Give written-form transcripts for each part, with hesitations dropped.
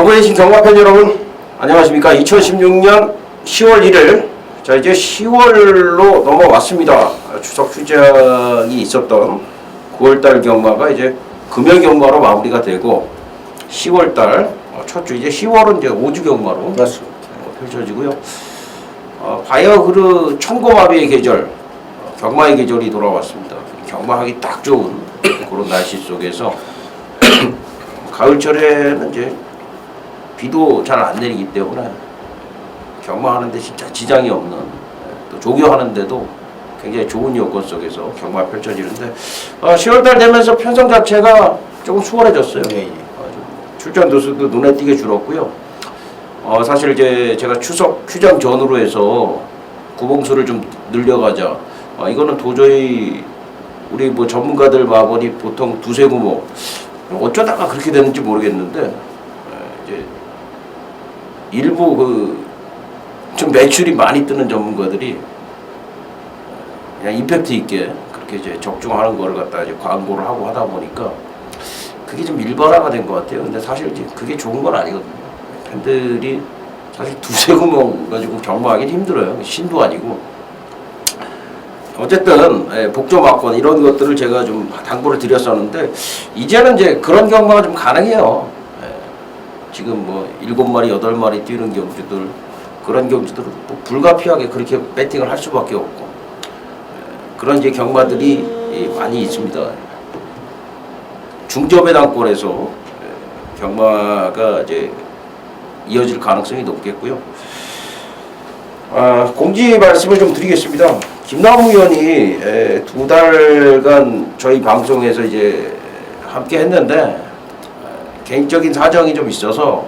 전국에 계신 경마팬 여러분 안녕하십니까. 2016년 10월 1일 자 이제 10월로 넘어왔습니다. 추석 휴장이 있었던 9월달 경마가 이제 금연 경마로 마무리가 되고 10월달 첫 주 이제 10월은 이제 5주 경마로 맞습니다. 펼쳐지고요. 바이어그르 청고마비의 계절 경마의 계절이 돌아왔습니다. 경마하기 딱 좋은 그런 날씨 속에서 가을철에는 이제 비도 잘 안 내리기 때문에 경마하는데 진짜 지장이 없는 또 조교하는데도 굉장히 좋은 여건 속에서 경마 펼쳐지는데 10월달 되면서 편성 자체가 조금 수월해졌어요. 예. 출전 도수도 눈에 띄게 줄었고요. 사실 이제 제가 추석 휴장 전후로 해서 구봉수를 좀 늘려가자. 이거는 도저히 우리 뭐 전문가들 마보니 보통 두세 구모 어쩌다가 그렇게 됐는지 모르겠는데 이제 일부 좀 매출이 많이 뜨는 전문가들이 그냥 임팩트 있게 그렇게 이제 적중하는 거를 갖다 이제 광고를 하고 하다 보니까 그게 좀 일반화가 된 것 같아요. 근데 사실 이제 그게 좋은 건 아니거든요. 팬들이 사실 두세 구멍 가지고 경마하기는 힘들어요. 신도 아니고. 어쨌든 복조 막권 이런 것들을 제가 좀 당부를 드렸었는데 이제는 이제 그런 경마가 좀 가능해요. 지금 뭐 7마리, 8마리 뛰는 경주들 그런 경주들은 뭐 불가피하게 그렇게 배팅을 할 수밖에 없고 그런 이제 경마들이 많이 있습니다. 중저배당권에서 경마가 이제 이어질 가능성이 높겠고요. 공지 말씀을 좀 드리겠습니다. 김남우 의원이 2달간 저희 방송에서 이제 함께 했는데 개인적인 사정이 좀 있어서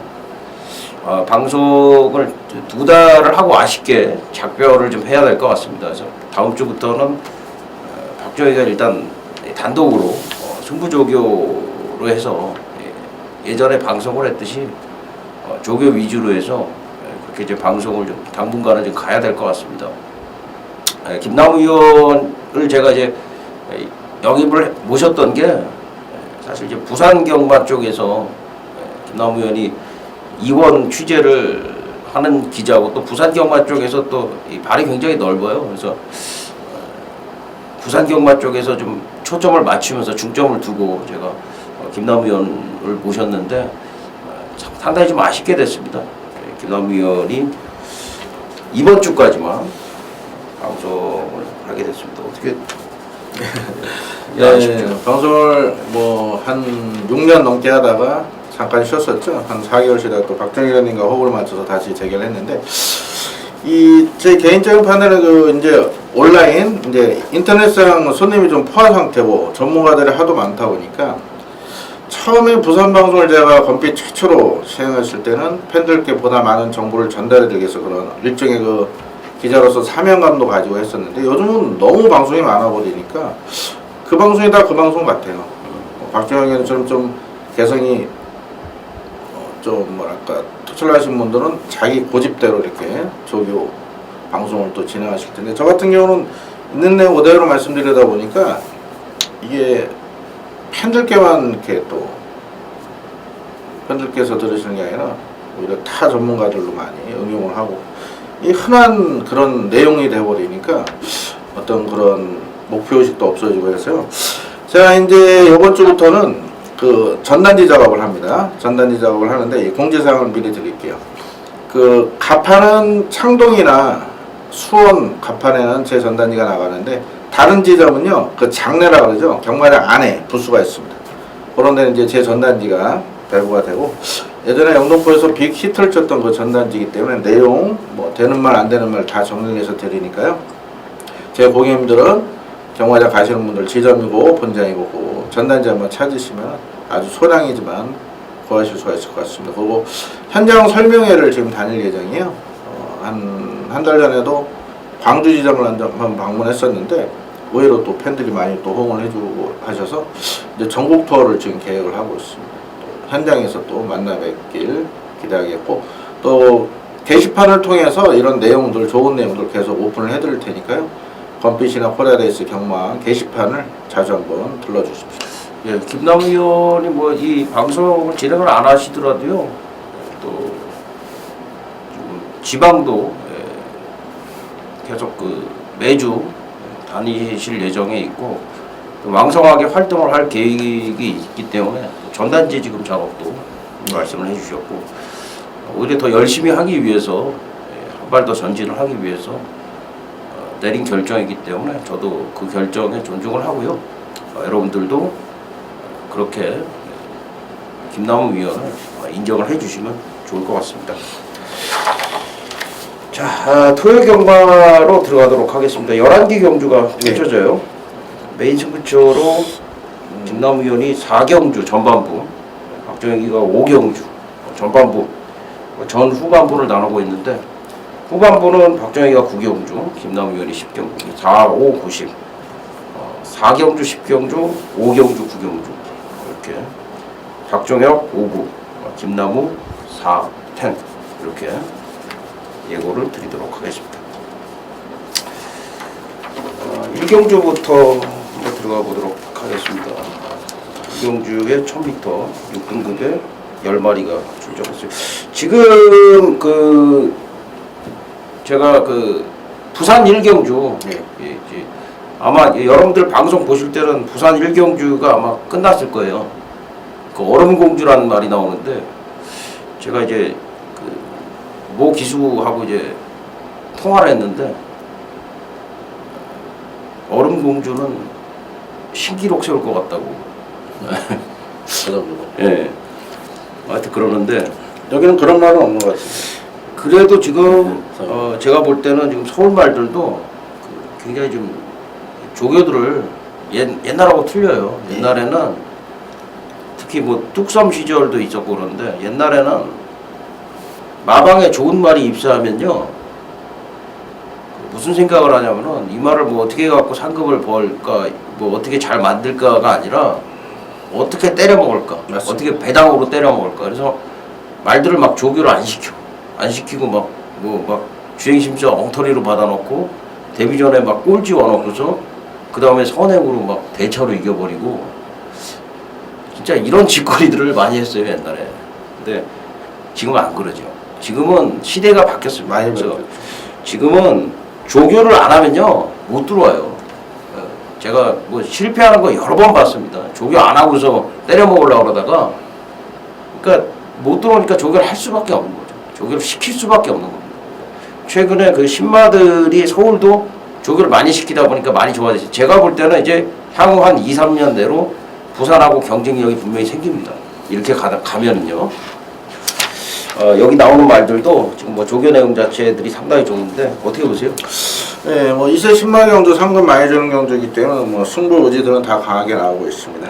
방송을 2달을 하고 아쉽게 작별을 좀 해야 될 것 같습니다. 그래서 다음 주부터는 박정희가 일단 단독으로 승부조교로 해서 예전에 방송을 했듯이 조교 위주로 해서 그렇게 이제 방송을 좀 당분간은 좀 가야 될 것 같습니다. 김남우 의원을 제가 이제 영입을 모셨던 게 사실 이제 부산 경마 쪽에서 김남우 의원이 이원 취재를 하는 기자고 또 부산 경마 쪽에서 또 발이 굉장히 넓어요. 그래서 부산 경마 쪽에서 좀 초점을 맞추면서 중점을 두고 제가 김남우 의원을 모셨는데 상당히 좀 아쉽게 됐습니다. 김남우 의원이 이번 주까지만 방송을 하게 됐습니다. 어떻게? 방송을 뭐 한 6년 넘게 하다가 잠깐 쉬었었죠. 한 4개월 쉬다가 또 박정희 의원님과 호흡을 맞춰서 다시 재결했는데 제 개인적인 판단은 이제 온라인 이제 인터넷상 손님이 좀 포화 상태고 전문가들이 하도 많다 보니까 처음에 부산 방송을 제가 건피 최초로 시행했을 때는 팬들께 보다 많은 정보를 전달해드리기 위해서 그런 일종의 기자로서 사명감도 가지고 했었는데 요즘은 너무 방송이 많아 버리니까 그 방송이 다 그 방송 같아요. 박정희 의원처럼 좀 개성이 좀 뭐랄까 투철하신 분들은 자기 고집대로 이렇게 조교 방송을 또 진행하실 텐데 저 같은 경우는 있는 내용 그대로 말씀드리다 보니까 이게 팬들께만 이렇게 또 팬들께서 들으시는 게 아니라 오히려 타 전문가들로 많이 응용을 하고 이 흔한 그런 내용이 돼버리니까 어떤 그런 목표의식도 없어지고 해서요. 제가 이제 이번 주부터는 전단지 작업을 합니다. 전단지 작업을 하는데 이 공지사항을 미리 드릴게요. 가판은 창동이나 수원 가판에는 제 전단지가 나가는데 다른 지점은요 장내라 그러죠. 경마장 안에 부수가 있습니다. 그런 데는 이제 제 전단지가 배부가 되고 예전에 영등포에서 빅 히트를 쳤던 그 전단지이기 때문에 내용 뭐 되는 말 안 되는 말 다 정리해서 드리니까요. 제 고객님들은 경마장 가시는 분들 지점이고 본장이고 그 전단지 한번 찾으시면 아주 소량이지만 구하실 수가 있을 것 같습니다. 그리고 현장 설명회를 지금 다닐 예정이에요. 한 달 전에도 광주 지점을 한번 방문했었는데 의외로 또 팬들이 많이 또 호응을 해주고 하셔서 이제 전국 투어를 지금 계획을 하고 있습니다. 또 현장에서 또 만나 뵙길 기대하겠고 또 게시판을 통해서 이런 내용들 좋은 내용들 계속 오픈을 해드릴 테니까요. 건빛이나 코리아레이스 경마 게시판을 자주 한번 들러주십시오. 김남우 의원이 뭐 이 방송을 진행을 안 하시더라도요 지방도 계속 그 매주 다니실 예정에 있고 왕성하게 활동을 할 계획이 있기 때문에 전단지 지금 작업도 말씀을 해주셨고 오히려 더 열심히 하기 위해서 한 발 더 전진을 하기 위해서 내린 결정이기 때문에 저도 그 결정에 존중을 하고요. 여러분들도 그렇게 김남우 위원을 인정을 해주시면 좋을 것 같습니다. 자, 토요 경마로 들어가도록 하겠습니다. 11기 경주가 펼쳐져요. 메인 승부처로 김남우 위원이 4경주 전반부, 박정희가 5경주 전반부, 전 후반부를 나누고 있는데 후반부는 박정희가 9경주, 김남우 위원이 10경주, 4, 5, 9, 10 4경주, 10경주, 5경주, 9경주 이렇게 박정혁 5, 9, 김남우 4, 10 이렇게 예고를 드리도록 하겠습니다. 1경주부터 들어가 보도록 하겠습니다. 1경주에 1000m 6등급에 10마리가 출전했어요. 지금 제가 부산 1경주 아마 여러분들 방송 보실 때는 부산 1경주가 아마 끝났을 거예요. 그 얼음공주라는 말이 나오는데 제가 이제 모 기수하고 이제 통화를 했는데 얼음공주는 신기록 세울 것 같다고. 예. 하여튼 그러는데 여기는 그런 말은 없는 것 같습니다. 그래도 지금 제가 볼 때는 지금 서울 말들도 굉장히 좀 조교들을 옛날하고 틀려요. 옛날에는 특히 뭐 뚝섬 시절도 있었고 그런데 옛날에는 마방에 좋은 말이 입사하면요 무슨 생각을 하냐면은 이 말을 뭐 어떻게 갖고 상급을 벌까 뭐 어떻게 잘 만들까가 아니라 어떻게 때려 먹을까 맞습니다. 어떻게 배당으로 때려 먹을까 그래서 말들을 막 조교를 안 시키고 막 주행심사 엉터리로 받아놓고 데뷔 전에 막 꼴찌 와놓고서 그 다음에 선행으로 막 대차로 이겨버리고 진짜 이런 짓거리들을 많이 했어요 옛날에. 근데 지금은 안 그러죠. 지금은 시대가 바뀌었습니다. 많이 그래서 바뀌었죠. 지금은 조교를 안 하면요 못 들어와요. 제가 뭐 실패하는 거 여러 번 봤습니다. 조교 안 하고서 때려 먹으려고 그러다가 그러니까 못 들어오니까 조교를 할 수밖에 없는 거죠. 조교를 시킬 수밖에 없는 겁니다. 최근에 그 신마들이 서울도 조교를 많이 시키다 보니까 많이 좋아졌어요. 제가 볼 때는 이제 향후 한 2, 3년 내로 부산하고 경쟁력이 분명히 생깁니다. 이렇게 가면은요. 여기 나오는 말들도 지금 뭐 조교 내용 자체들이 상당히 좋은데 어떻게 보세요? 네, 뭐 2세 10만 경주 상금 많이 주는 경주이기 때문에 뭐 승부 의지들은 다 강하게 나오고 있습니다.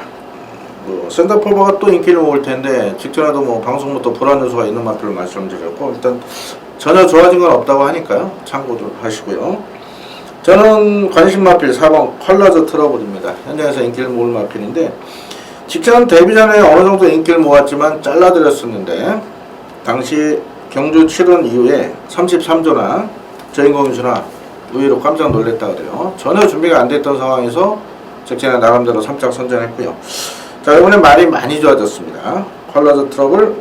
뭐 센터포버가 또 인기를 모을 텐데 직전에도 뭐 방송부터 불안 요소가 있는 마필로 말씀드렸고 일단 전혀 좋아진 건 없다고 하니까요. 참고도 하시고요. 저는 관심 마필 4번 컬러즈 트러블입니다. 현장에서 인기를 모을 마필인데 직전 데뷔 전에 어느 정도 인기를 모았지만 잘라드렸었는데 당시 경주 7원 이후에 33조나 저인공인수나 의외로 깜짝 놀랐다 그래요. 전혀 준비가 안 됐던 상황에서 직전에 나름대로 3짝 선전했고요. 자, 이번에 말이 많이 좋아졌습니다. 컬러즈 트러블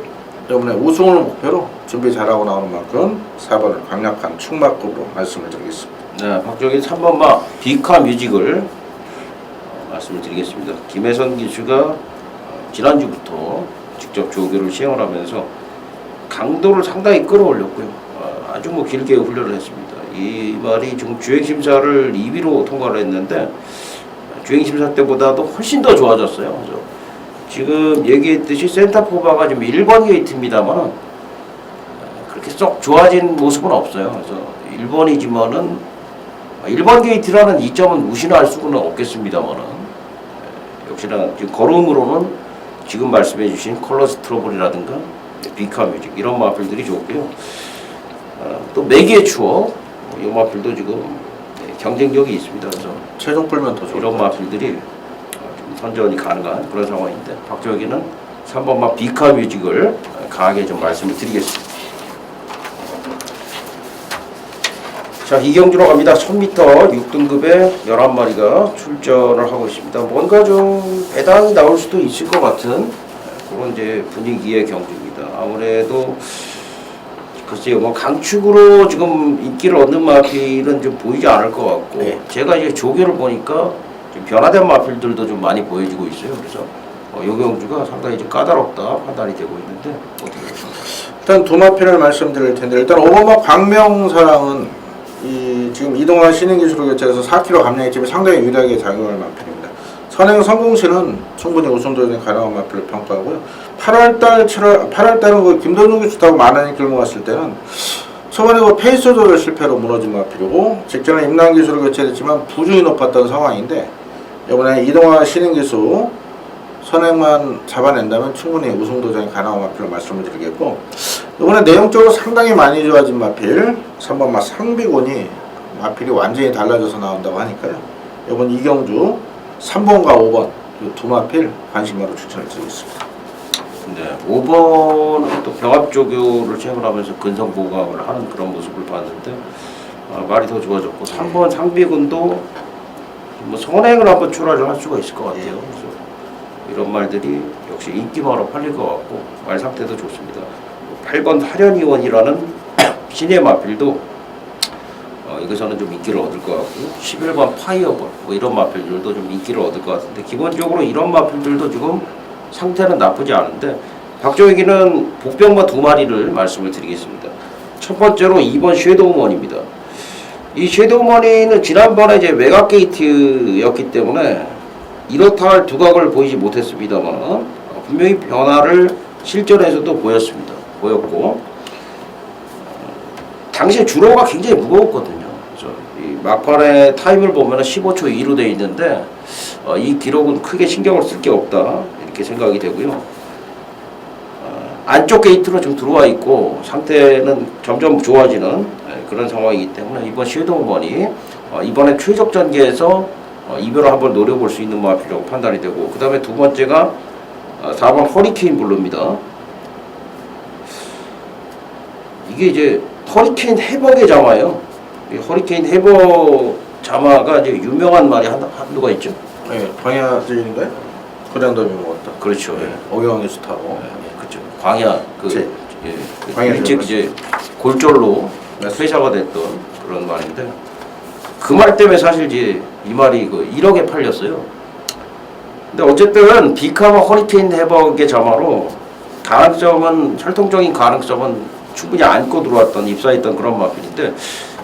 이번에 우승을 목표로 준비 잘하고 나오는 만큼 4번을 강력한 축막급으로 말씀을 드리겠습니다. 네, 박정희 3번마 비카 뮤직을 말씀을 드리겠습니다. 김혜선 기수가 지난주부터 직접 조교를 시행을 하면서 강도를 상당히 끌어올렸고요. 아주 뭐 길게 훈련을 했습니다. 이 말이 지금 주행심사를 2위로 통과를 했는데 주행심사 때보다도 훨씬 더 좋아졌어요. 그래서 지금 얘기했듯이 센터포바가 지금 1번 게이트입니다만 그렇게 썩 좋아진 모습은 없어요. 그래서 1번이지만은 1번 게이트라는 이점은 무시할 수는 없겠습니다만은 역시나 지금 걸음으로는 지금 말씀해주신 컬러스 트러블이라든가 비카 뮤직 이런 마필들이 좋고요. 또 매기의 추억 이 마필도 지금 경쟁력이 있습니다. 그래서 최종 풀면 더 좋을 이런 것 같아요. 마필들이 좀 선전이 가능한 그런 상황인데 박정희는 3번마 비카 뮤직을 강하게 좀 말씀을 드리겠습니다. 자, 이경주로 갑니다. 1000m 6등급에 11마리가 출전을 하고 있습니다. 뭔가 좀 배당이 나올 수도 있을 것 같은 그런 이제 분위기의 경주입니다. 아무래도 글쎄요, 뭐 강축으로 지금 인기를 얻는 마필은 좀 보이지 않을 것 같고, 네. 제가 이제 조교를 보니까 좀 변화된 마필들도 좀 많이 보여지고 있어요. 그래서 요경주가 상당히 좀 까다롭다 판단이 되고 있는데 어떻게 보십니까? 일단 두 마필을 말씀드릴 텐데, 일단 오버마 광명사랑은 지금 이동환 신인기술을 교체해서 4kg 감량의 집이 상당히 유리하게 작용할 마필입니다. 선행 성공시는 충분히 우승도전에 가능한 마필로 평가하고요. 8월달은 그 김도중 교수 타고 만안이 끌고 갔을 때는 초반에 그 페이스 조절 실패로 무너진 마필이고, 직전에 임남기술을 교체했지만 부중이 높았던 상황인데, 이번에 이동환 신인기수 선행만 잡아낸다면 충분히 우승도전에 가능한 마필로 말씀을 드리겠고, 이번에 내용적으로 상당히 많이 좋아진 마필 3번 상비곤이 마필이 완전히 달라져서 나온다고 하니까요. 이번 이경주 3번과 5번 이 두 마필 관심으로 추천을 드리겠습니다. 네, 5번은 또 병합조교를 체험하면서 근성보강을 하는 그런 모습을 봤는데 말이 더 좋아졌고, 3번 상비군도 뭐 선행을 한번 출하를 할 수가 있을 것 같아요. 그래서 이런 말들이 역시 인기마로 팔릴 것 같고 말 상태도 좋습니다. 8번 하련의원이라는 신의 마필도 여기서는 좀 인기를 얻을 것 같고, 11번 파이어볼 뭐 이런 마필들도 좀 인기를 얻을 것 같은데, 기본적으로 이런 마필들도 지금 상태는 나쁘지 않은데, 박정희기는 복병마 2마리를 말씀을 드리겠습니다. 첫 번째로 2번 섀도우머니입니다. 이 섀도우머니는 지난번에 이제 외곽 게이트였기 때문에 이렇다 할 두각을 보이지 못했습니다만 분명히 변화를 실전에서도 보였고, 당시에 주로가 굉장히 무거웠거든요. 그래서 이 막판에 타임을 보면 15초 2로 되어 있는데 이 기록은 크게 신경을 쓸 게 없다 이렇게 생각이 되고요. 안쪽 게이트로 좀 들어와 있고 상태는 점점 좋아지는 그런 상황이기 때문에 이번 섀도우머니 이번에 최적 전개에서 이별을 한번 노려볼 수 있는 마필이라고 판단이 되고, 그 다음에 두 번째가 4번 허리케인 블루입니다. 이게 이제 허리케인 해벅의 자마예요. 이 허리케인 해벅 자마가 이제 유명한 말이 한두가 있죠. 네, 광야주인인가요? 그랜더미 먹었다. 그렇죠. 예. 오경환 스타고. 그렇죠. 광야 제. 광야 일찍 이제 골절로 퇴사가 됐던 그런 말인데, 그 말 때문에 사실 이제 이 말이 그 1억에 팔렸어요. 근데 어쨌든 비카와 허리케인 해벅의 자마로 혈통적인 가능성은 충분히 안고 들어왔던 입사했던 그런 마필인데,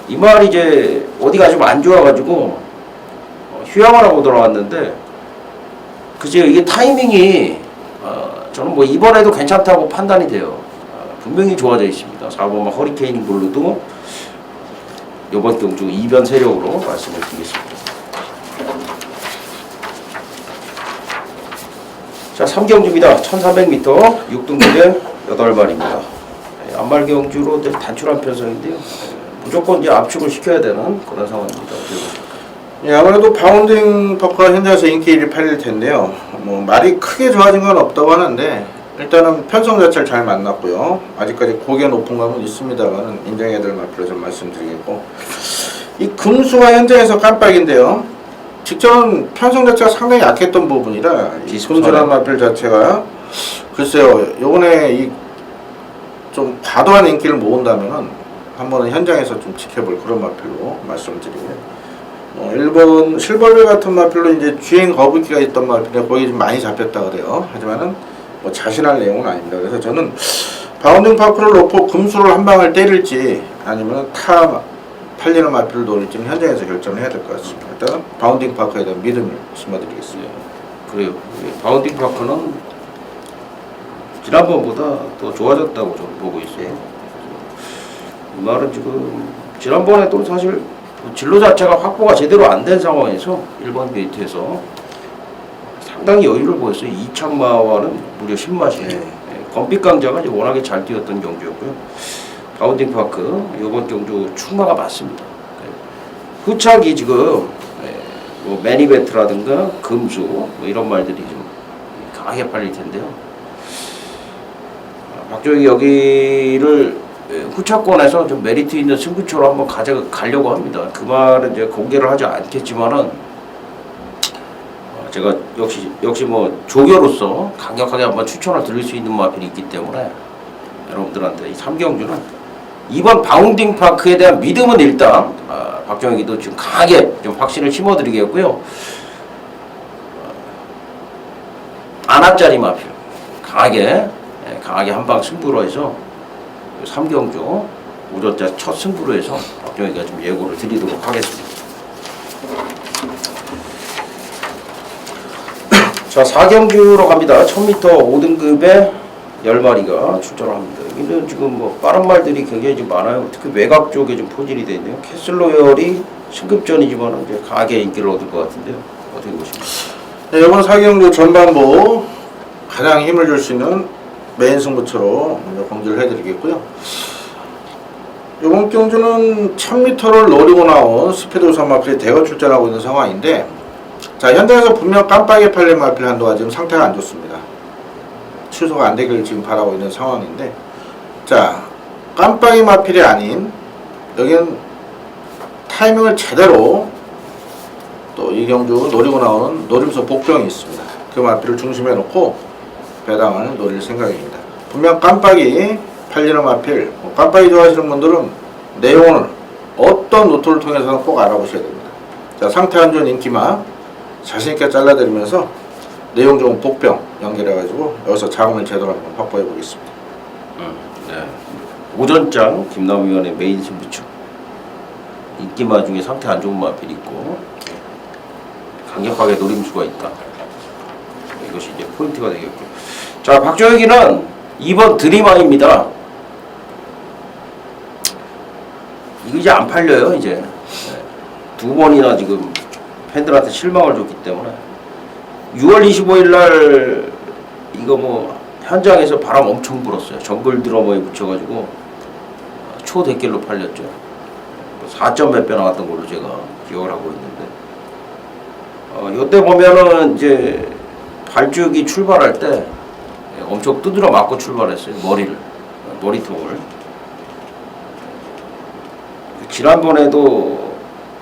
이 말이 이제 어디가 좀 안 좋아가지고 휴양을 하고 들어왔는데, 그제 이게 타이밍이 저는 뭐 이번에도 괜찮다고 판단이 돼요. 분명히 좋아져 있습니다. 4번 허리케인 블루도 이번 경주 2변 세력으로 말씀을 드리겠습니다. 자, 3경주입니다. 1300m 6등급의 8마리입니다. 안말 경주로 단출한 편성인데요. 무조건 이제 압축을 시켜야 되는 그런 상황입니다. 예, 아무래도 바운딩 퍼커가 현장에서 인기 1위 팔릴 텐데요. 뭐 말이 크게 좋아진 건 없다고 하는데, 일단은 편성 자체를 잘 만났고요. 아직까지 고개 높은 감은 있습니다만 인정해야 될 마필로 좀 말씀드리겠고, 이 금수가 현장에서 깜빡인데요. 직전 편성 자체가 상당히 약했던 부분이라 이 금수란 마필 자체가 글쎄요, 요번에 이 좀 과도한 인기를 모은다면은 한번은 현장에서 좀 지켜볼 그런 마필로 말씀드리고요. 1번 실버벨 같은 마필로 이제 주행 거북이가 있던 마필에 거기 좀 많이 잡혔다 그래요. 하지만은 뭐 자신할 내용은 아닙니다. 그래서 저는 바운딩 파크를 놓고 금수를 한 방을 때릴지 아니면 팔리는 마필을 노릴지는 현장에서 결정을 해야 될 것 같습니다. 일단은 바운딩 파크에 대한 믿음을 심어드리겠습니다. 그래요. 바운딩 파크는 지난번보다 더 좋아졌다고 저는 보고 있어요. 이 말은 지금 지난번에도 사실 진로 자체가 확보가 제대로 안 된 상황에서 1번 게이트에서 상당히 여유를 보였어요. 이창마와는 무려 10마시예요. 검빛 강자가 이제 워낙에 잘 뛰었던 경주였고요. 바운딩 파크 이번 경주 출마가 맞습니다. 후착이 지금 뭐 매니베트라든가 금수 뭐 이런 말들이 좀 강하게 팔릴 텐데요. 박정희 여기를 후차권에서 좀 메리트 있는 승부처로 한번 가져가려고 합니다. 그 말은 이제 공개를 하지 않겠지만은 제가 역시 뭐 조교로서 강력하게 한번 추천을 드릴 수 있는 마필이 있기 때문에 여러분들한테 이 3경주는 이번 바운딩 파크에 대한 믿음은 일단 박정희도 지금 강하게 좀 확신을 심어드리겠고요. 안아짜리 마필 강하게 한방 승부로 해서 3경주 오전자 첫 승부로 해서 박정희가 좀 예고를 드리도록 하겠습니다. 자, 4경주로 갑니다. 1000m 5등급에 10마리가 출전을 합니다. 여기는 지금 뭐 빠른 말들이 굉장히 좀 많아요. 특히 외곽 쪽에 좀 포진이 되어 있네요. 캐슬로열이 승급전이지만 이제 강하게 인기를 얻을 것 같은데요. 어떻게 보십니까? 네, 이번 4경주 전반부 가장 힘을 줄 수 있는 메인 승부처로 먼저 공지를 해드리겠고요. 이번 경주는 1000m를 노리고 나온 스피드 우선 마필이 대거 출전하고 있는 상황인데, 자, 현장에서 분명 깜빡이 팔린 마필 한도가 지금 상태가 안 좋습니다. 취소가 안 되기를 지금 바라고 있는 상황인데, 자, 깜빡이 마필이 아닌 여기는 타이밍을 제대로 또 이 경주 노리고 나오는 노림수 복병이 있습니다. 그 마필을 중심에 놓고 배당을 노릴 생각입니다. 분명 깜빡이 팔리는 마필, 깜빡이 좋아하시는 분들은 내용을 어떤 노트를 통해서는 꼭 알아보셔야 됩니다. 자, 상태 안 좋은 인기마 자신있게 잘라드리면서 내용 좋은 복병 연결해가지고 여기서 자금을 제대로 한번 확보해 보겠습니다. 네. 오전장 김남우 위원의 메인 승부처. 인기마 중에 상태 안 좋은 마필이 있고 강력하게 노림수가 있다. 이것이 이제 포인트가 되겠고. 자, 박정희는 2번 드림아입니다. 이거 이제 안 팔려요. 이제 네. 2번이나 지금 팬들한테 실망을 줬기 때문에 6월 25일 날 이거 뭐 현장에서 바람 엄청 불었어요. 정글 드러머에 붙여가지고 초대길로 팔렸죠. 4점 몇 배 나왔던 걸로 제가 기억을 하고 있는데, 이때 보면은 이제 발죽이 출발할 때 엄청 두드려 맞고 출발했어요. 머리통을. 지난번에도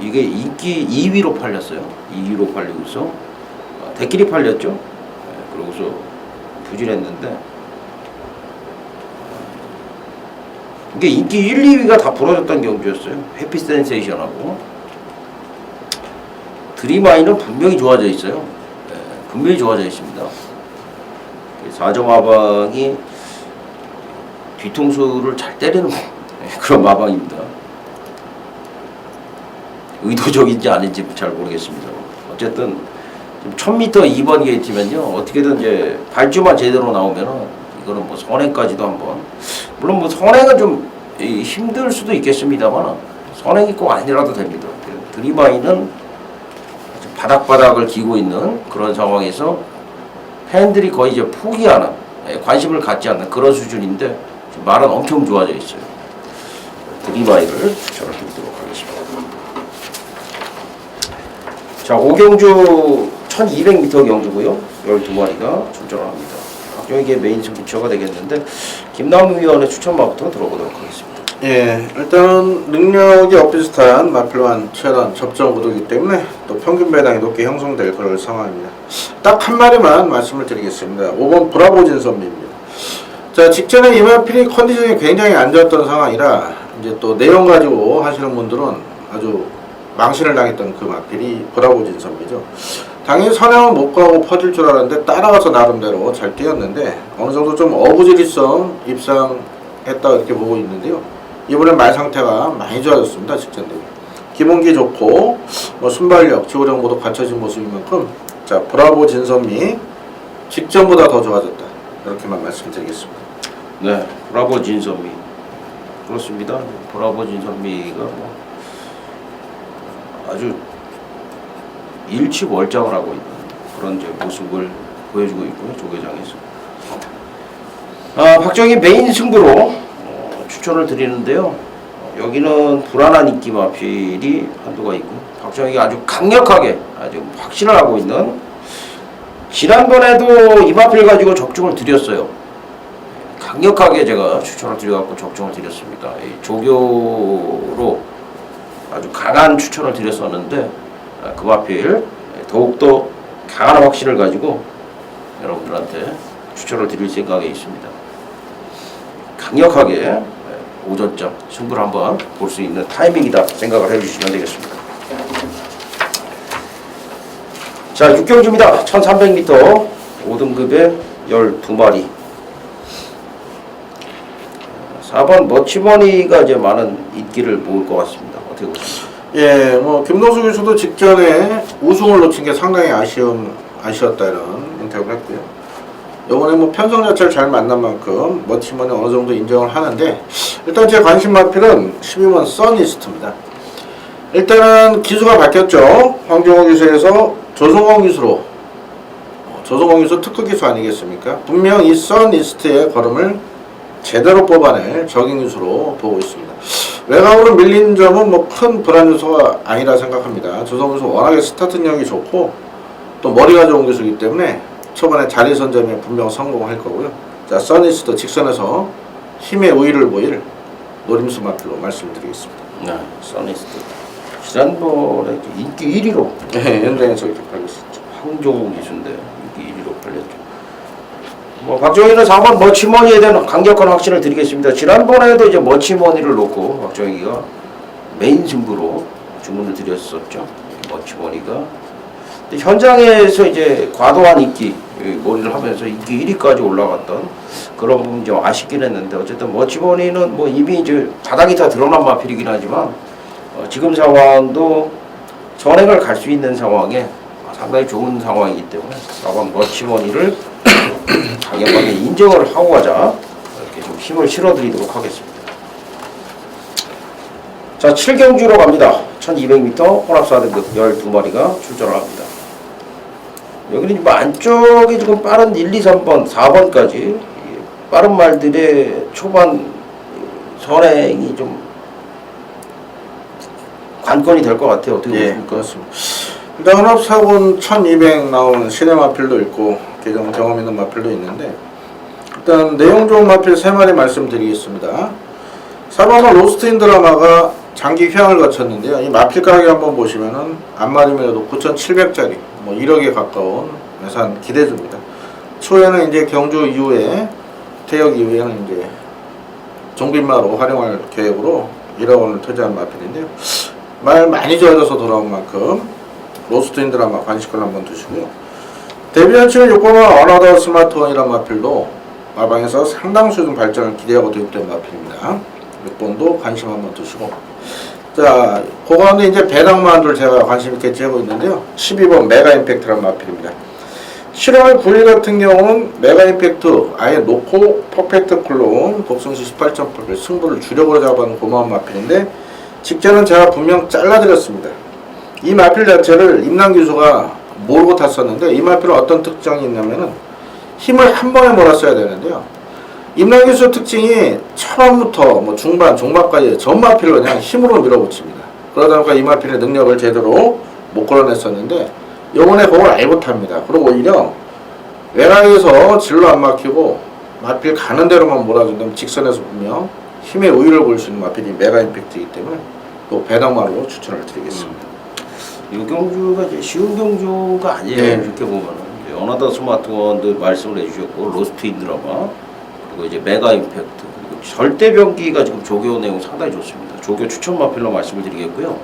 이게 인기 2위로 팔렸어요. 2위로 팔리고서 대끼리 팔렸죠. 그러고서 부진했는데, 이게 인기 1, 2위가 다 부러졌던 경주였어요. 해피 센세이션하고 드림아이는 분명히 좋아져 있어요. 분명히 좋아져 있습니다. 4점 마방이 뒤통수를 잘 때리는 그런 마방입니다. 의도적인지 아닌지 잘 모르겠습니다. 어쨌든 1000m 2번 게이트면요, 어떻게든 이제 발주만 제대로 나오면은 이거는 뭐 선행까지도 한번, 물론 뭐 선행은 좀 힘들 수도 있겠습니다만 선행이 꼭 아니라도 됩니다. 드림아이는 바닥바닥을 기고 있는 그런 상황에서 팬들이 거의 이제 포기하는, 관심을 갖지 않는 그런 수준인데 말은 엄청 좋아져 있어요. 드림아이를 추천을 드리도록 하겠습니다. 자, 5경주 1200m 경주고요. 12마리가 출전을 합니다. 박정희의 메인 승부처가 되겠는데, 김남우 위원의 추천마부터 들어보도록 하겠습니다. 예, 일단 능력이 엇비슷한 마필만 최단 접점 구도이기 때문에 또 평균 배당이 높게 형성될 그럴 상황입니다. 딱 한 마리만 말씀을 드리겠습니다. 5번 브라보 진선미입니다. 자, 직전에 이 마필이 컨디션이 굉장히 안 좋았던 상황이라 이제 또 내용 가지고 하시는 분들은 아주 망신을 당했던 그 마필이 브라보 진선미죠. 당연히 선행은 못 가고 퍼질 줄 알았는데 따라가서 나름대로 잘 뛰었는데 어느 정도 좀 어부지리성 입상했다 이렇게 보고 있는데요. 이번엔 말 상태가 많이 좋아졌습니다. 직전 대비 기본기 좋고 뭐 순발력, 지구력 모두 갖춰진 모습인 만큼, 자, 브라보 진선미 직전보다 더 좋아졌다, 이렇게만 말씀드리겠습니다. 네, 브라보 진선미 그렇습니다. 브라보 진선미가 뭐 아주 일취월장을 하고 있는 그런 이제 모습을 보여주고 있고요. 조계장에서. 박정희 메인 승부로 추천을 드리는데요. 여기는 불안한 인기 마필이 한도가 있고, 박정희가 아주 강력하게 아주 확신을 하고 있는, 지난번에도 이 마필 가지고 적중을 드렸어요. 강력하게 제가 추천을 드려갖고 적중을 드렸습니다. 이 조교로 아주 강한 추천을 드렸었는데, 그 마필 더욱더 강한 확신을 가지고 여러분들한테 추천을 드릴 생각에 있습니다. 강력하게 오전장 승부를 한번 볼 수 있는 타이밍이다 생각을 해주시면 되겠습니다. 자, 6경주입니다. 1300m 5등급에 12마리. 4번 머치머니가 이제 많은 인기를 모을 것 같습니다. 어떻게 보십니까? 예, 뭐 김동수 교수도 직전에 우승을 놓친 게 상당히 아쉬웠다 이런 인터뷰를 했고요. 이번에 뭐 편성 자체를 잘 만난 만큼 머치머니 어느 정도 인정을 하는데, 일단 제 관심 마필은 12번 써니스트입니다. 일단은 기수가 바뀌었죠. 황정호 기수에서 조성호 기수로, 조성호 기수 특급 기수 아니겠습니까? 분명 이 써니스트의 걸음을 제대로 뽑아낼 적인 기수로 보고 있습니다. 외곽으로 밀린 점은 뭐 큰 불안 요소가 아니라 생각합니다. 조성호 기수 워낙에 스타트력이 좋고 또 머리가 좋은 기수이기 때문에 초반에 자리 선점에 분명 성공할 거고요. 자, 써니스트 직선에서 힘의 우위를 보일 노림수 마필로 말씀드리겠습니다. 네, 써니스트. 지난번에 인기 1위로 네, 현장에서 이렇게 팔렸었죠. 황종우 기수인데 인기 1위로 팔렸죠. 뭐 박정희는 4번 머치머니에 대한 강력한 확신을 드리겠습니다. 지난번에도 이제 머치머니를 놓고 박정희가 메인 승부로 주문을 드렸었죠. 머치머니가. 근데 현장에서 이제 과도한 인기 머리를 하면서 인기 1위까지 올라갔던 그런 부분이 좀 아쉽긴 했는데, 어쨌든 머치머니는 뭐 이미 이제 바닥이 다 드러난 마필이긴 하지만 지금 상황도 선행을 갈 수 있는 상황에 상당히 좋은 상황이기 때문에 4번 머치머니를 강력하게 인정을 하고 가자, 이렇게 좀 힘을 실어드리도록 하겠습니다. 자, 7경주로 갑니다. 1200m 혼합 4등급 12마리가 출전을 합니다. 여기는 뭐 안쪽에 지금 빠른 1, 2, 3번, 4번까지 빠른 말들의 초반 선행이 좀 관건이 될 것 같아요. 어떻게 보십니까? 그렇습니다. 일단 혼합사고는 1200 나온 신의 마필도 있고 개정 경험 있는 마필도 있는데, 일단 내용 좋은 마필 3마리 말씀드리겠습니다. 4번은 로스트인 드라마가 장기 휴양을 거쳤는데요. 이 마필 가격 한번 보시면은 앞마리면 해도 9,700짜리 뭐 1억에 가까운 예산 기대줍니다. 초에는 이제 경주 이후에 퇴역 이후에는 이제 종빈마로 활용할 계획으로 1억 원을 투자한 마필인데요. 말 많이 좋아져서 돌아온 만큼 로스트인 드라마 관심걸 한번 두시고요. 데뷔한치는 요거는 어나더 스마트원이라는 마필도 마방에서 상당수 좀 발전을 기대하고 도입된 마필입니다. 6번도 관심 한번 두시고, 자, 그 가운데 이제 배당만들 제가 관심 있게 째고 있는데요. 12번 메가 임팩트라는 마필입니다. 7월 9일 같은 경우는 메가 임팩트 아예 놓고 퍼펙트 클론 독승시 18.8배 승부를 주력으로 잡아놓은 고마운 마필인데, 직전은 제가 분명 잘라드렸습니다. 이 마필 자체를 임남 기수가 모르고 탔었는데, 이 마필은 어떤 특징이 있냐면은 힘을 한 번에 몰았어야 되는데요. 임남 기수 특징이 초반부터 뭐 중반, 종반까지 전 마필로 그냥 힘으로 밀어붙입니다. 그러다 보니까 이 마필의 능력을 제대로 못 걸어냈었는데, 요번에 그걸 알고 탑니다. 그리고 오히려 외곽에서 진로 안 막히고 마필 가는 대로만 몰아준다면 직선에서 보면 힘의 우위를 볼 수 있는 마필이 메가 임팩트이기 때문에 또 배당마로 추천을 드리겠습니다. 이 경주가 이제 쉬운 경주가 아니에요. 네. 이렇게 보면은 어나더 스마트원도 말씀을 해주셨고, 로스트인 드라마, 그리고 이제 메가 임팩트, 그리고 절대 병기가 지금 조교 내용 상당히 좋습니다. 조교 추천 마필로 말씀을 드리겠고요.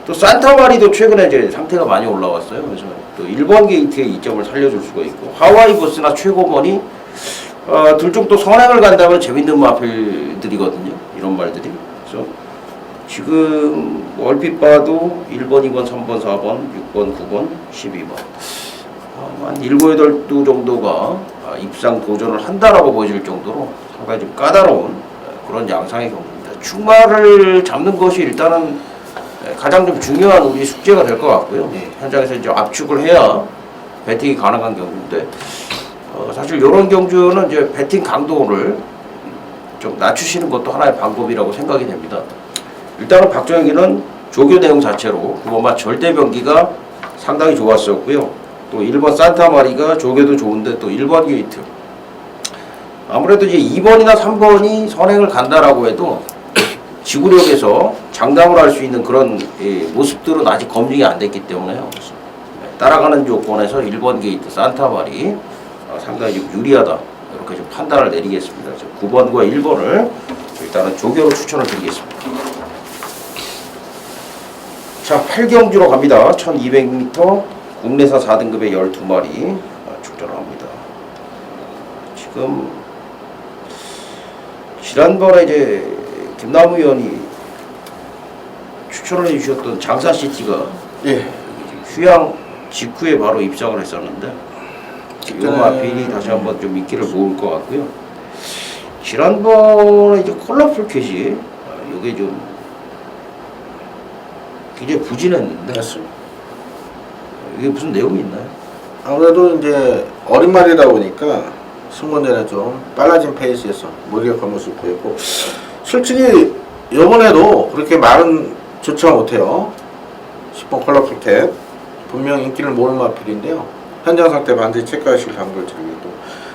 또 산타마리도 최근에 이제 상태가 많이 올라왔어요. 그래서 또 1번 게이트의 이점을 살려줄 수가 있고, 하와이 버스나 최고머니 둘 중 또 선행을 간다면 재밌는 마필들이거든요. 이런 말들이. 그래서 지금 얼핏 봐도 1번, 2번, 3번, 4번, 6번, 9번, 12번 한 7, 8두 정도가 입상 도전을 한다라고 보여질 정도로 상당히 좀 까다로운 그런 양상의 경우입니다. 주말을 잡는 것이 일단은 가장 좀 중요한 우리 숙제가 될 것 같고요. 현장에서 이제 압축을 해야 배팅이 가능한 경우인데, 사실 이런 경주는 이제 배팅 강도를 좀 낮추시는 것도 하나의 방법이라고 생각이 됩니다. 일단은 박정희는 조교 내용 자체로 9번마 절대 병기가 상당히 좋았었고요. 또 1번 산타마리가 조교도 좋은데 또 1번 게이트. 아무래도 이제 2번이나 3번이 선행을 간다라고 해도 지구력에서 장담을 할 수 있는 그런 모습들은 아직 검증이 안 됐기 때문에요. 따라가는 조건에서 1번 게이트 산타마리 상당히 좀 유리하다, 이렇게 좀 판단을 내리겠습니다. 9번과 1번을 일단은 조교로 추천을 드리겠습니다. 자, 8경주로 갑니다. 1200m 국내사 4등급의 12마리 출전을 합니다. 지금 지난번에 이제 김남우 의원이 추천을 해주셨던 장산시티가 예. 휴양 직후에 바로 입상을 했었는데 이 마필이 다시 한번 좀 인기를 모을 것 같고요. 지난번에 이제 컬러풀 캣이 이게 좀 굉장히 부진했는데 맞습니다. 이게 무슨 내용이 있나요? 아무래도 이제 어린 말이다 보니까 승무원들은 좀 빨라진 페이스에서 무리력한 모습을 보였고, 솔직히 이번에도 그렇게 말은 좋지가 못해요. 10번 컬러풀 캣 분명 인기를 모으는 마필인데요. 현장 상태 반드시 체크하실 당부를 드리겠고,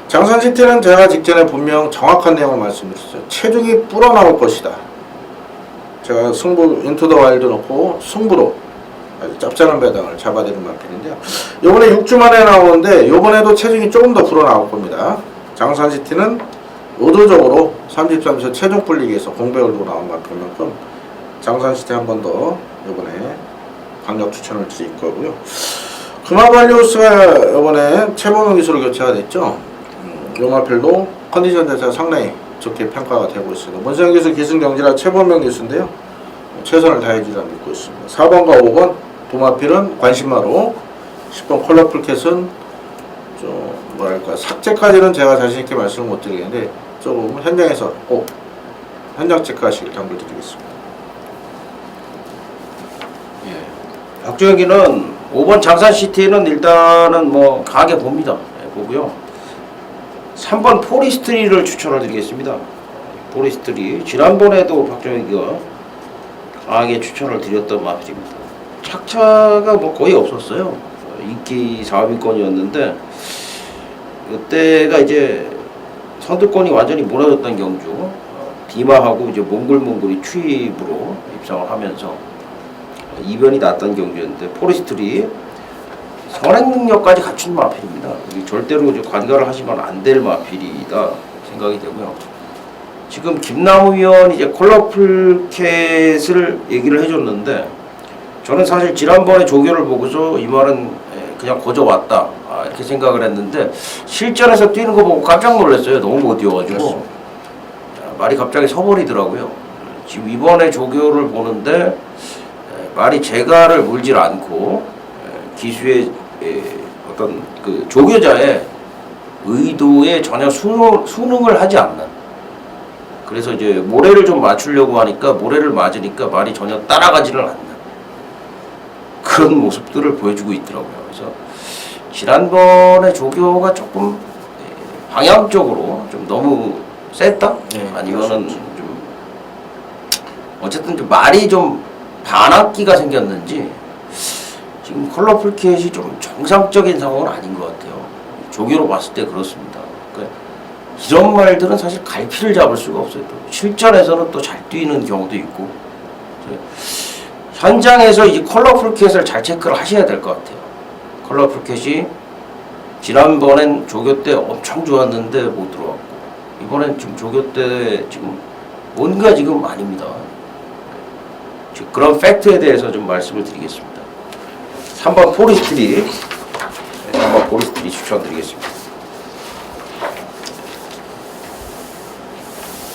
장산시티는 제가 직전에 분명 정확한 내용을 말씀드렸죠. 체중이 불어나올 것이다. 제가 승부 인투 더 와일드 넣고 승부로 아주 짭짤한 배당을 잡아드린 마필인데요. 요번에 6주 만에 나오는데 요번에도 체중이 조금 더 불어나올 겁니다. 장산시티는 의도적으로 33에서 체중 불리기 위해서 공백을 두고 나온 마필만큼 장산시티 한 번 더 요번에 강력 추천을 드릴 거고요. 금화발리우스가 요번에 최범용 기수로 교체가 됐죠. 요 마필도 컨디션 자체가 상당히 좋게 평가가 되고 있습니다. 문세영 기수 기승경지라 최범용 기수인데요. 최선을 다해주리라 믿고 있습니다. 4번과 5번 두 마필은 관심마로, 10번 컬러풀 캣은 좀 뭐랄까 삭제까지는 제가 자신있게 말씀을 못 드리겠는데 조금 현장에서 꼭 현장 체크하시길 당부드리겠습니다. 박주혁이는 5번 장산시티는 일단은 뭐 강하게 봅니다. 보고요. 3번 포리스트리를 추천을 드리겠습니다. 포리스트리 지난번에도 박주혁이가 강하게 추천을 드렸던 마필입니다. 착차가 뭐 거의 없었어요. 인기 4위권이었는데 이때가 이제 선두권이 완전히 무너졌던 경주, 디마하고 이제 몽글몽글이 추입으로 입상을 하면서 이변이 났던 경주였는데, 포리스트리 선행 능력까지 갖춘 마필입니다. 절대로 이제 관가를 하시면 안 될 마필이다 생각이 되고요. 지금 김남우 의원이 이제 컬러풀 캣을 얘기를 해줬는데, 저는 사실 지난번에 조교를 보고서 이 말은 그냥 거저 왔다 이렇게 생각을 했는데, 실전에서 뛰는 거 보고 깜짝 놀랐어요. 너무 못 뛰어가지고 말이 갑자기 서버리더라고요. 지금 이번에 조교를 보는데 말이 재갈을 물질 않고 기수의 어떤 그 조교자의 의도에 전혀 순응을 하지 않는, 그래서 이제 모래를 좀 맞추려고 하니까 모래를 맞으니까 말이 전혀 따라가지를 않는 그런 모습들을 보여주고 있더라고요. 그래서 지난번에 조교가 조금 방향적으로 좀 너무 셌다? 네, 아니면은 좀 어쨌든 좀 말이 좀 반항기가 생겼는지 지금 컬러풀 캣이 좀 정상적인 상황은 아닌 것 같아요. 조교로 봤을 때 그렇습니다. 그러니까 이런 말들은 사실 갈피를 잡을 수가 없어요. 또 실전에서는 또 잘 뛰는 경우도 있고, 현장에서 이 컬러풀 캣을 잘 체크를 하셔야 될 것 같아요. 컬러풀 캣이 지난번엔 조교 때 엄청 좋았는데 못 들어왔고, 이번엔 지금 조교 때 지금 뭔가 지금 아닙니다. 그런 팩트에 대해서 좀 말씀을 드리겠습니다. 3번 포리스트리, 3번 포리스트리 추천드리겠습니다.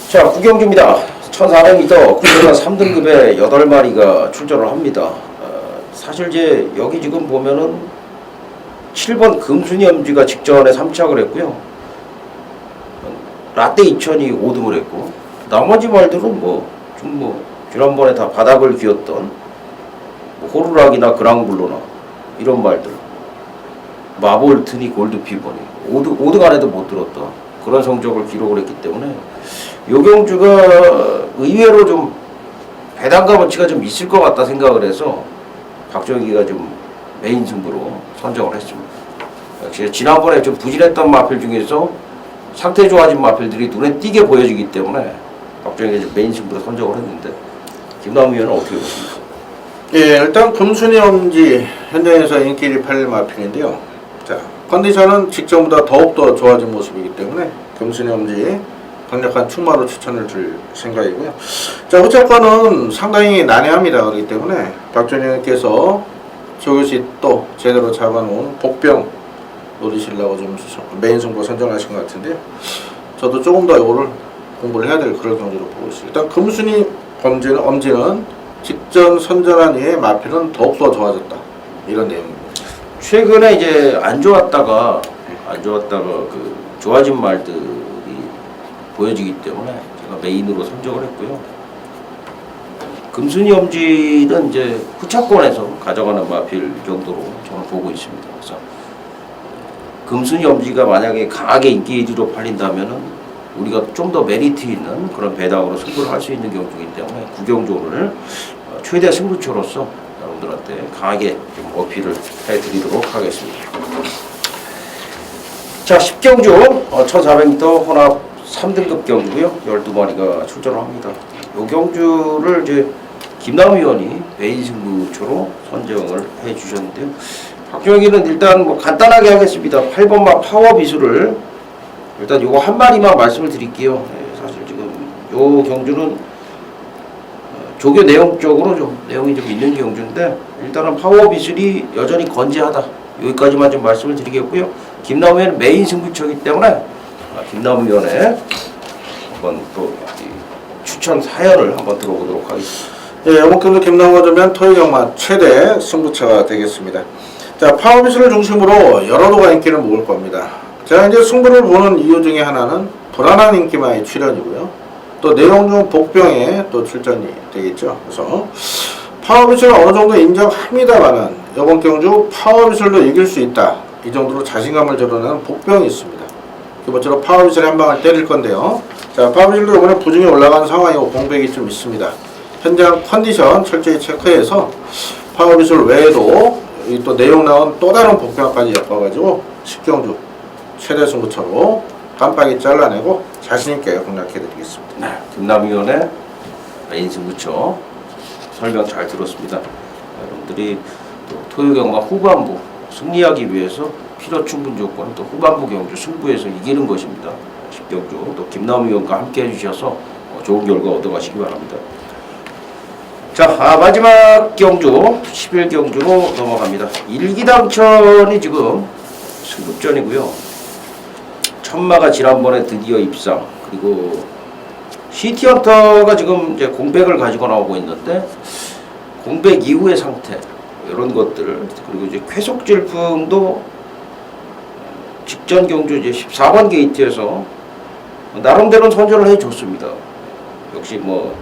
자, 구경주입니다. 1400m 국내사 3등급에 8마리가 출전을 합니다. 사실 이제 여기 지금 보면은 7번 금순이 엄지가 직전에 3착을 했고요. 라떼 2000이 5등을 했고, 나머지 말들은 지난번에 다 바닥을 기었던 호루라기나 그랑블로나 이런 말들, 마볼트니 골드피버니 5등 안에도 못 들었다 그런 성적을 기록을 했기 때문에 요 경주가 의외로 좀 배당과 가치가 좀 있을 것 같다 생각을 해서 박정희가 좀 메인 승부로 선정을 했습니다. 역시 지난번에 좀 부진했던 마필 중에서 상태 좋아진 마필들이 눈에 띄게 보여지기 때문에 박정희가 메인 승부로 선정을 했는데, 김남우 의원은 어떻게 보십니까? 예, 일단 금순이 엄지 현장에서 인기를 팔릴 마필인데요. 자, 컨디션은 직전보다 더욱더 좋아진 모습이기 때문에 금순이 엄지 강력한 투마로 추천을 줄 생각이고요. 자, 후차권은 상당히 난해합니다. 그렇기 때문에 박준영께서 조교시 또 제대로 잡아놓은 복병 노리시려고 좀 메인 승부 선정하신 것 같은데요. 저도 조금 더 이거를 공부를 해야 될 그런 경우로 보고 있습니다. 일단 금순위 엄지는 직전 선전한 이후에 마필은 더욱더 좋아졌다. 이런 내용입니다. 최근에 이제 안 좋았다가 그 좋아진 말들이 보여지기 때문에 제가 메인으로 선정을 했고요. 금순이 엄지는 이제 후차권에서 가져가는 마필 정도로 저는 보고 있습니다. 그래서 금순이 엄지가 만약에 강하게 인기지로 팔린다면은 우리가 좀 더 메리트 있는 그런 배당으로 승부를 할 수 있는 경주이기 때문에 구경조를 최대 승부처로서 여러분들한테 강하게 좀 어필을 해드리도록 하겠습니다. 자, 10경주 1400m 혼합 3등급 경주고요. 12마리가 출전을 합니다. 이 경주를 이제 김남우 의원이 메인 승부처로 선정을 해주셨는데요. 박종혁이는 일단 뭐 간단하게 하겠습니다. 8번마 파워 비수를 일단 요거 한 마리만 말씀을 드릴게요. 사실 지금 요 경주는 조교 내용적으로 좀 내용이 좀 있는 경주인데 일단은 파워 비술이 여전히 건재하다. 여기까지만 좀 말씀을 드리겠고요. 김남우 의원은 메인 승부처이기 때문에 김남우 의원의 한번 또 추천 사연을 한번 들어보도록 하겠습니다. 예, 이번 경주 김남우가 되면 토요경마 최대 승부처가 되겠습니다. 자, 파워 비술을 중심으로 여러 도가 인기를 모을 겁니다. 제가 이제 승부를 보는 이유 중에 하나는 불안한 인기마의 출연이고요. 또 내용 중 복병에 또 출전이 되겠죠. 그래서 파워비술은 어느 정도 인정합니다만은 이번 경주 파워비술로 이길 수 있다. 이 정도로 자신감을 드러내는 복병이 있습니다. 기본적으로 파워비술에 한 방을 때릴 건데요. 자, 파워비술도 이번에 부중에 올라간 상황이고 공백이 좀 있습니다. 현장 컨디션 철저히 체크해서 파워비술 외에도 또 내용 나온 또 다른 복병까지 엮어가지고 10경주 최대 승부처로 깜빡이 잘라내고 자신있게 공략해드리겠습니다. 네, 김남우 의원의 메인 승부처 설명 잘 들었습니다. 여러분들이 또 토요경마 후반부 승리하기 위해서 필요 충분 조건 또 후반부 경주 승부에서 이기는 것입니다. 10경주 또 김남우 의원과 함께 해주셔서 좋은 결과 얻어가시기 바랍니다. 자, 마지막 경주 11경주로 넘어갑니다. 일기당천이 지금 승급전이고요. 천마가 지난번에 드디어 입상, 그리고 시티헌터가 지금 이제 공백을 가지고 나오고 있는데 공백 이후의 상태 이런 것들, 그리고 이제 쾌속질풍도 직전 경주 이제 14번 게이트에서 나름대로 선전을 해줬습니다. 역시 뭐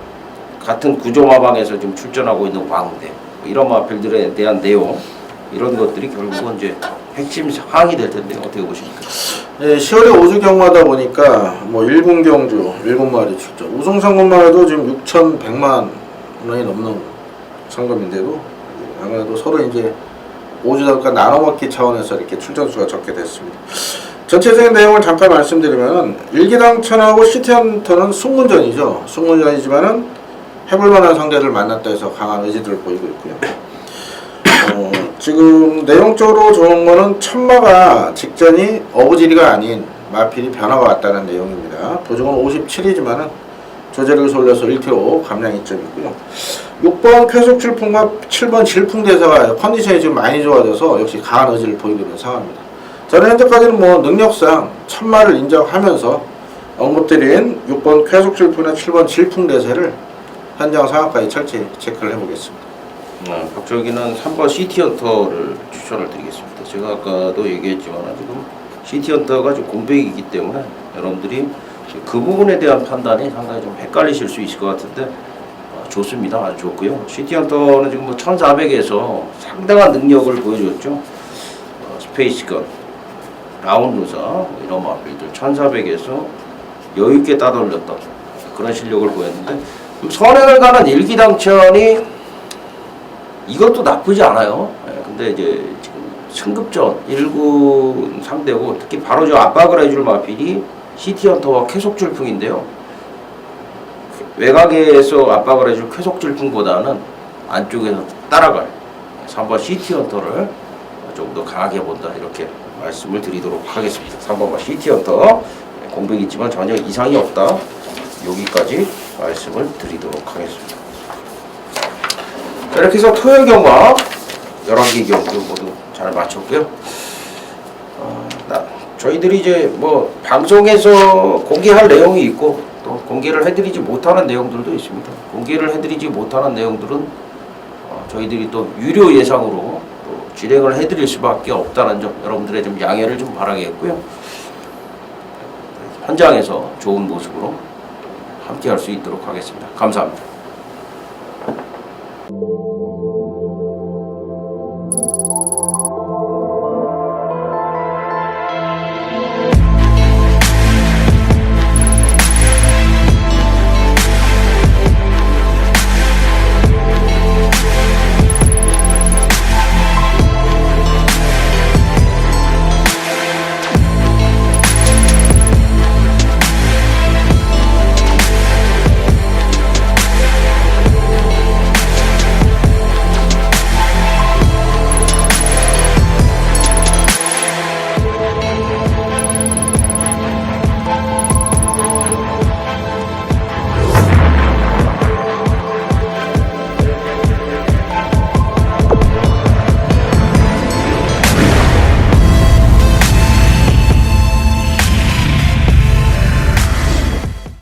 같은 구조마방에서 지금 출전하고 있는 왕대 이런 마필들에 대한 내용 이런 것들이 결국은 이제 핵심 사항이 될 텐데 어떻게 보십니까? 네, 10월에 5주 경마다 보니까 뭐 1군 경주 7마리 출전, 우승 상금만 해도 지금 6,100만 원이 넘는 상금인데도 아무래도 서로 이제 5주달과 나눠먹기 차원에서 이렇게 출전수가 적게 됐습니다. 전체적인 내용을 잠깐 말씀드리면 일기당천하고 시티헌터는 승문전이죠. 승문전이지만은 해볼만한 상대를 만났다 해서 강한 의지들을 보이고 있고요. 지금 내용적으로 좋은 거는 천마가 직전이 어부지리가 아닌 마필이 변화가 왔다는 내용입니다. 보증은 57이지만은 조제력을 올려서 1kg 감량 이점이 있고요. 6번 쾌속질풍과 7번 질풍대사가 컨디션이 지금 많이 좋아져서 역시 강한 의지를 보이고 있는 상황입니다. 저는 현재까지는 뭐 능력상 천마를 인정하면서 언급드린 6번 쾌속질풍이나 7번 질풍대사를 현장 상황까지 철저히 체크를 해보겠습니다. 박정희는 3번 시티헌터를 추천을 드리겠습니다. 제가 아까도 얘기했지만 지금 시티헌터가 좀 공백이기 때문에 여러분들이 그 부분에 대한 판단이 상당히 좀 헷갈리실 수 있을 것 같은데 좋습니다. 아주 좋고요. 시티헌터는 지금 뭐 1400에서 상당한 능력을 보여줬죠. 스페이스건, 라운드사 이런 마필들 1400에서 여유있게 따돌렸던 그런 실력을 보였는데 선행을 가는 일기당천이 이것도 나쁘지 않아요. 근데 이제 지금 승급전 1군 상대고 특히 바로 저 압박을 해줄 마필이 시티헌터와 쾌속질풍인데요. 외곽에서 압박을 해줄 쾌속질풍보다는 안쪽에서 따라갈 3번 시티헌터를 좀 더 강하게 본다 이렇게 말씀을 드리도록 하겠습니다. 3번과 시티헌터 공백이 있지만 전혀 이상이 없다. 여기까지 말씀을 드리도록 하겠습니다. 자, 이렇게 해서 토요일 경과 11개 경주 모두 잘 마쳤고요. 저희들이 이제 뭐 방송에서 공개할 내용이 있고 또 공개를 해드리지 못하는 내용들도 있습니다. 공개를 해드리지 못하는 내용들은 저희들이 또 유료 예상으로 또 진행을 해드릴 수밖에 없다는 점 여러분들의 좀 양해를 좀 바라겠고요. 현장에서 좋은 모습으로 함께 할 수 있도록 하겠습니다. 감사합니다.